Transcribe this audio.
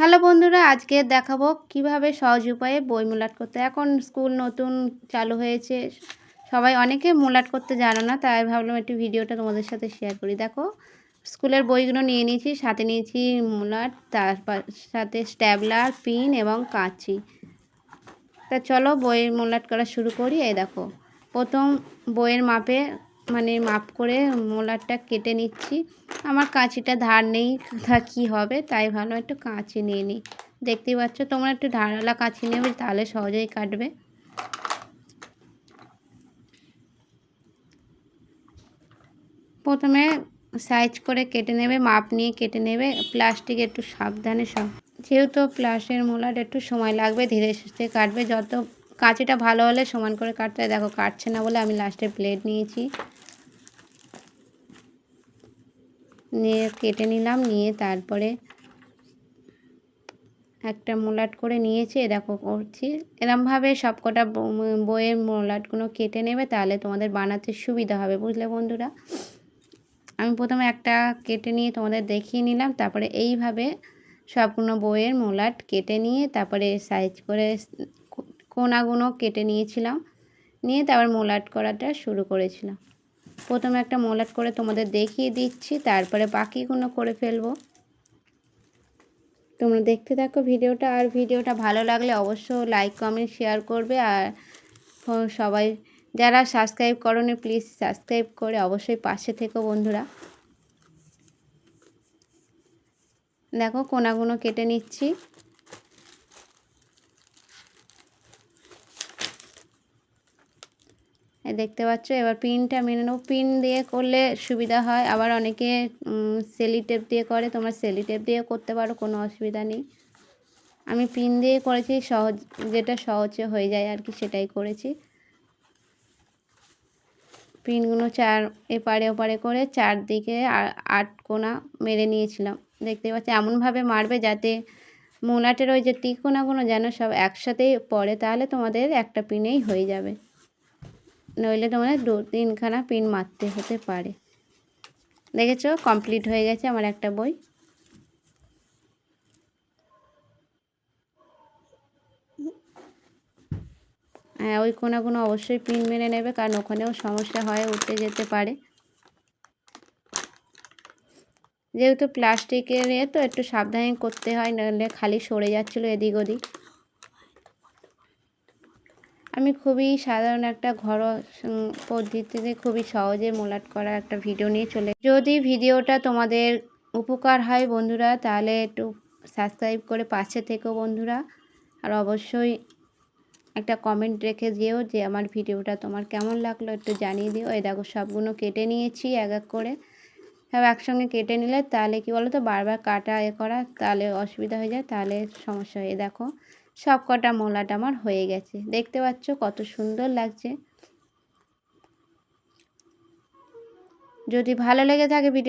Hello বন্ধুরা, আজকে দেখাবো কিভাবে সহজ উপায়ে বই মূলাট করতে। এখন স্কুল নতুন চালু হয়েছে, সবাই অনেকে মূলাট করতে জানো না, তাই ভাবলাম একটু ভিডিওটা তোমাদের সাথে শেয়ার করি। দেখো, স্কুলের বইগুলো নিয়ে নিয়েছি, সাথে নিয়েছি মূলাট, তার সাথে স্ট্যাবলার, পিন এবং কাঁচি। তা চলো বইয়ের মূলাট করা শুরু করি। এই দেখো, প্রথম বইয়ের মাপে মাপ করে মূলাটটা কেটে নিচ্ছি। আমার কাঁচিটা ধার নেই, তা কী হবে, তাই ভালো একটু কাঁচি নিয়ে নিই। দেখতেই পাচ্ছ, তোমরা একটু ধারালা কাঁচি নেবে, তাহলে সহজেই কাটবে। প্রথমে সাইজ করে কেটে নেবে, মাপ নিয়ে কেটে নেবে। প্লাস্টিক একটু সাবধানে সব, যেহেতু প্লাসের মূলাট একটু সময় লাগবে, ধীরে সুস্থে কাটবে। যত কাঁচিটা ভালো হলে সমান করে কাটতে হয়। দেখো কাটছে না বলে আমি লাস্টে প্লেট নিয়েছি, নিয়ে কেটে নিলাম। নিয়ে তারপরে একটা মূলাট করে নিয়েছি, দেখো করছি। এরমভাবে সব কটা বইয়ের মূলাটগুলো কেটে নেবে, তাহলে তোমাদের বানাতে সুবিধা হবে, বুঝলে বন্ধুরা। আমি প্রথমে একটা কেটে নিয়ে তোমাদের দেখিয়ে নিলাম, তারপরে এইভাবে সবগুলো বইয়ের মূলাট কেটে নিয়ে তারপরে সাইজ করে কোনাগুলো কেটে নিয়েছিলাম, নিয়ে তারপর মূলাট করাটা শুরু করেছিলাম। প্রথমে একটা মূলাট করে তোমাদের দেখিয়ে দিচ্ছি, তারপরে বাকিগুলো করে ফেলবো। তোমরা দেখতে থাকো ভিডিওটা, আর ভিডিওটা ভালো লাগলে অবশ্যই লাইক কমেন্ট শেয়ার করবে। আর সবাই যারা সাবস্ক্রাইব করোনি, প্লিজ সাবস্ক্রাইব করে অবশ্যই পাশে থেকো বন্ধুরা। দেখো কোনাগুলো কেটে নিচ্ছি। দেখতে পাচ্ছ, এবার পিনটা মেনে নেবো। পিন দিয়ে করলে সুবিধা হয়, আবার অনেকে সেলি টেপ দিয়ে করে, তোমরা সেলি টেপ দিয়ে করতে পারো, কোনো অসুবিধা নেই। আমি পিন দিয়ে করেছি, সহজ যেটা সহজে হয়ে যায় আর কি, সেটাই করেছি। পিনগুলো এপারে ওপারে করে চারদিকে 8 কোনা মেরে নিয়েছিলাম। দেখতে পাচ্ছি, এমনভাবে মারবে যাতে মূলাটের ওই যে টিকোনাগুলো যেন সব একসাথেই পড়ে, তাহলে তোমাদের একটা পিনেই হয়ে যাবে, নইলে তোমাদের 2-3খানা পিন মারতে হতে পারে। দেখেছো, কমপ্লিট হয়ে গেছে আমার একটা বই। হ্যাঁ, ওই কোনাগুলো অবশ্যই পিন মেরে নেবে, কারণ ওখানেও সমস্যা হয়, উঠতে যেতে পারে। যেহেতু প্লাস্টিকের তো একটু সাবধানে করতে হয়, নাহলে খালি সরে যাচ্ছিলো এদিক ওদিক। আমি খুবই সাধারণ একটা ঘরোয়া পদ্ধতিতে খুবই সহজে মূলাট করার একটা ভিডিও নিয়ে যদি ভিডিওটা তোমাদের উপকার হয় বন্ধুরা, তাহলে একটু সাবস্ক্রাইব করে পাশে থেকো বন্ধুরা। আর অবশ্যই একটা কমেন্ট রেখে দিও যে আমার ভিডিওটা তোমার কেমন লাগলো, একটু জানিয়ে দিও। এই দেখো সবগুলো কেটে নিয়েছি এক এক করে। সব একসঙ্গে কেটে নিলে তাহলে কি বলো তো, বারবার কাটা করা তাহলে অসুবিধা হয়ে যায়, তাহলে সমস্যা হয়। দেখো সব কটা মূলাট আমার হয়ে গেছে, দেখতে পাচ্ছ কত সুন্দর লাগছে। যদি ভালো লেগে থাকে ভিডিও